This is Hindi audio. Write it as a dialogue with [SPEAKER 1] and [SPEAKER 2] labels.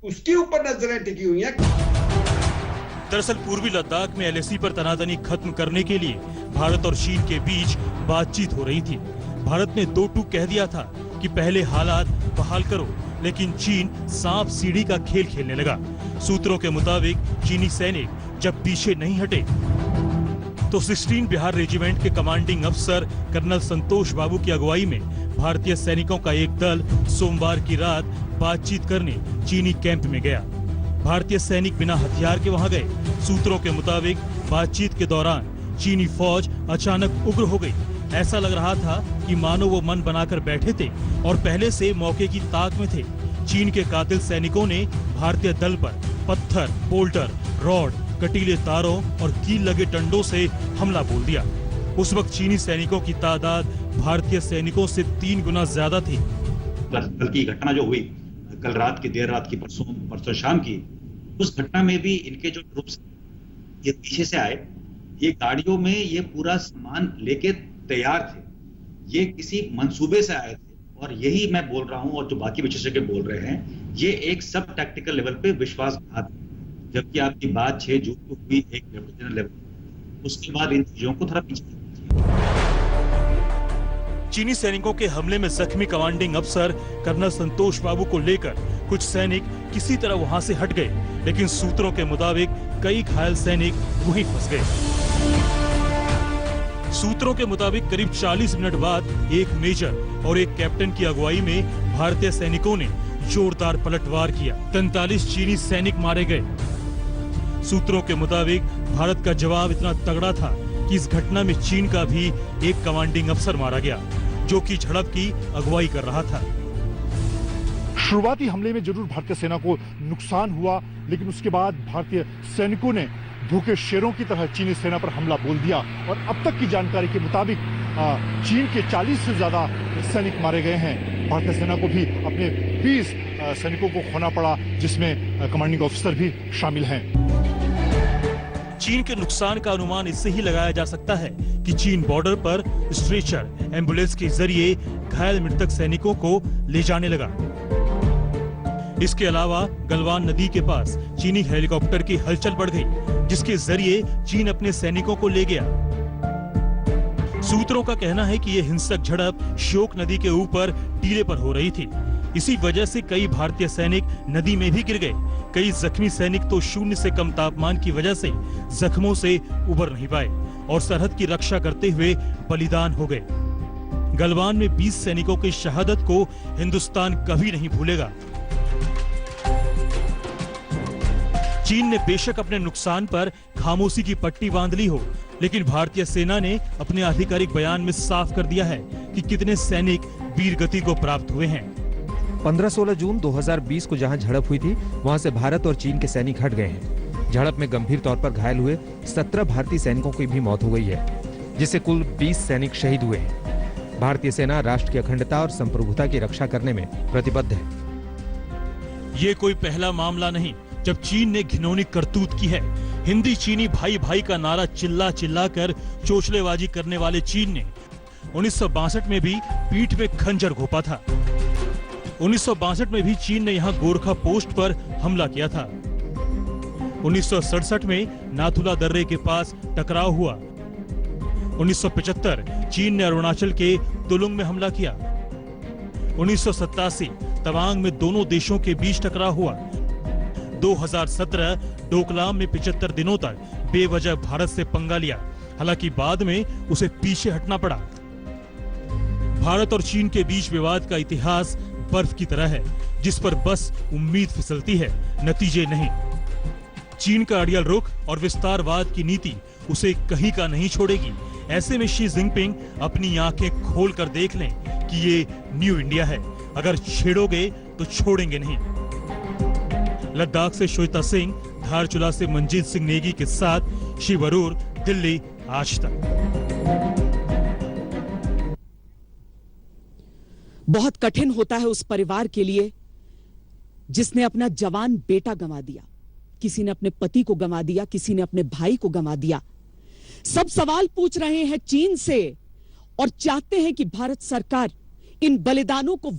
[SPEAKER 1] उसके ऊपर नजरें टिकी हुई हैं।
[SPEAKER 2] दरअसल पूर्वी लद्दाख में एलएसी पर तनातनी खत्म करने के लिए भारत और चीन के बीच बातचीत हो रही थी। भारत ने दो टूक कह दिया था कि पहले हालात बहाल करो, लेकिन चीन सांप सीढ़ी का खेल खेलने लगा। सूत्रों के मुताबिक चीनी सैनिक जब पीछे नहीं हटे तो 16 बिहार रेजिमेंट के कमांडिंग अफसर कर्नल संतोष बाबू की अगुवाई में भारतीय सैनिकों का एक दल सोमवार की रात बातचीत करने चीनी कैंप में गया। भारतीय सैनिक बिना हथियार के वहां गए। सूत्रों के मुताबिक बातचीत के दौरान चीनी फौज अचानक उग्र हो गई। ऐसा लग रहा था कि मानो वो मन बनाकर बैठे थे और पहले से मौके की ताक में थे। चीन के कातिल सैनिकों ने भारतीय दल पर पत्थर, बोल्टर, रॉड, कटीले तारों और कील लगे डंडों से हमला बोल दिया। उस वक्त चीनी सैनिकों की तादाद भारतीय सैनिकों से 3 गुना ज्यादा थी।
[SPEAKER 3] कल की घटना जो हुई कल रात की, देर रात की, परसों शाम की, उस घटना में भी इनके जो ट्रुप्स ये पीछे से आए, ये गाड़ियों में ये पूरा सामान लेके तैयार थे। ये किसी मंसूबे से आए थे और यही मैं बोल रहा हूं और जो बाकी विशेषज्ञ बोल रहे हैं, ये एक सब टैक्टिकल लेवल पे विश्वासघात है। जबकि आपकी बात 6 जून को हुई एक लेफ्टिनेंट लेवल, उसके बाद इन चीजों को थोड़ा पीछे।
[SPEAKER 2] चीनी सैनिकों के हमले में जख्मी कमांडिंग अफसर कर्नल संतोष बाबू को लेकर कुछ सैनिक किसी तरह वहां से हट गए, लेकिन सूत्रों के मुताबिक कई घायल सैनिक वहीं फंस गए। सूत्रों के मुताबिक करीब 40 मिनट बाद एक मेजर और एक कैप्टन की अगुवाई में भारतीय सैनिकों ने जोरदार पलटवार किया। 43 चीनी सैनिक मारे गए। सूत्रों के मुताबिक भारत का जवाब इतना तगड़ा था कि इस घटना में चीन का भी एक कमांडिंग अफसर मारा गया, जो कि झड़प की अगुवाई कर रहा था।
[SPEAKER 4] शुरुआती हमले में जरूर भारतीय सेना को नुकसान हुआ, लेकिन उसके बाद भारतीय सैनिकों ने भूखे शेरों की तरह चीनी सेना पर हमला बोल दिया और अब तक की जानकारी के मुताबिक चीन के 40 से ज्यादा सैनिक मारे गए हैं। भारतीय सेना को भी अपने 20 सैनिकों को खोना पड़ा, जिसमें कमांडिंग ऑफिसर भी शामिल हैं।
[SPEAKER 2] चीन के नुकसान का अनुमान इससे ही लगाया जा सकता है कि चीन बॉर्डर पर स्ट्रेचर एम्बुलेंस के जरिए घायल मृतक सैनिकों को ले जाने लगा। इसके अलावा गलवान नदी के पास चीनी हेलीकॉप्टर की हलचल बढ़ गई, जिसके जरिए चीन अपने सैनिकों को ले गया। सूत्रों का कहना है कि यह हिंसक झड़प श्योक नदी के ऊपर टीले पर हो रही थी। इसी वजह से कई भारतीय सैनिक नदी में भी गिर गए। कई जख्मी सैनिक तो 0 से कम तापमान की वजह से जख्मों से उबर नहीं पाए और सरहद की रक्षा करते हुए बलिदान हो गए। गलवान में 20 सैनिकों की शहादत को हिंदुस्तान कभी नहीं भूलेगा। चीन ने बेशक अपने नुकसान पर खामोशी की पट्टी बांध ली हो, लेकिन भारतीय सेना ने अपने आधिकारिक बयान में साफ कर दिया है कि कितने सैनिक वीर गति को प्राप्त हुए हैं।
[SPEAKER 5] 15-16 जून 2020 को जहां झड़प हुई थी, वहां से भारत और चीन के सैनिक हट गए हैं। झड़प में गंभीर तौर पर घायल हुए 17 भारतीय सैनिकों की भी मौत हो गई है, जिससे कुल 20 सैनिक शहीद हुए हैं। भारतीय सेना राष्ट्र की अखंडता और संप्रभुता की रक्षा करने में प्रतिबद्ध है।
[SPEAKER 2] ये कोई पहला मामला नहीं जब चीन ने घिनौनी करतूत की है। हिंदी चीनी भाई भाई का नारा चिल्ला चिल्ला कर चोचलेबाजी करने वाले चीन ने 1962 में भी पीठ में खंजर घोंपा था। 1962 में भी चीन ने यहां गोरखा पोस्ट पर हमला किया था। 1967 में नाथुला दर्रे के पास टकराव हुआ। 1975 चीन ने अरुणाचल के तुलुंग में हमला किया। 1987 तवांग में दोनों देशों के बीच टकराव हुआ। 2017 डोकलाम में 75 दिनों तक बेवजह भारत से पंगा लिया, हालांकि बाद में उसे पीछे हटना पड़ा। भारत और चीन के बीच विवाद का इतिहास बर्फ की तरह है, जिस पर बस उम्मीद फिसलती है, नतीजे नहीं। चीन का अड़ियल रुख और विस्तारवाद की नीति उसे कहीं का नहीं छोड़ेगी। ऐसे में शी जिनपिंग अपनी आंखें खोल कर देख लें कि ये न्यू इंडिया है। अगर छेड़ोगे तो छोड़ेंगे नहीं। लद्दाख से श्वेता सिंह, धारचूला से मंजीत सिंह नेगी के साथ शिव अरोर, दिल्ली, आज तक।
[SPEAKER 6] बहुत कठिन होता है उस परिवार के लिए जिसने अपना जवान बेटा गंवा दिया। किसी ने अपने पति को गंवा दिया, किसी ने अपने भाई को गंवा दिया। सब सवाल पूछ रहे हैं चीन से और चाहते हैं कि भारत सरकार इन बलिदानों को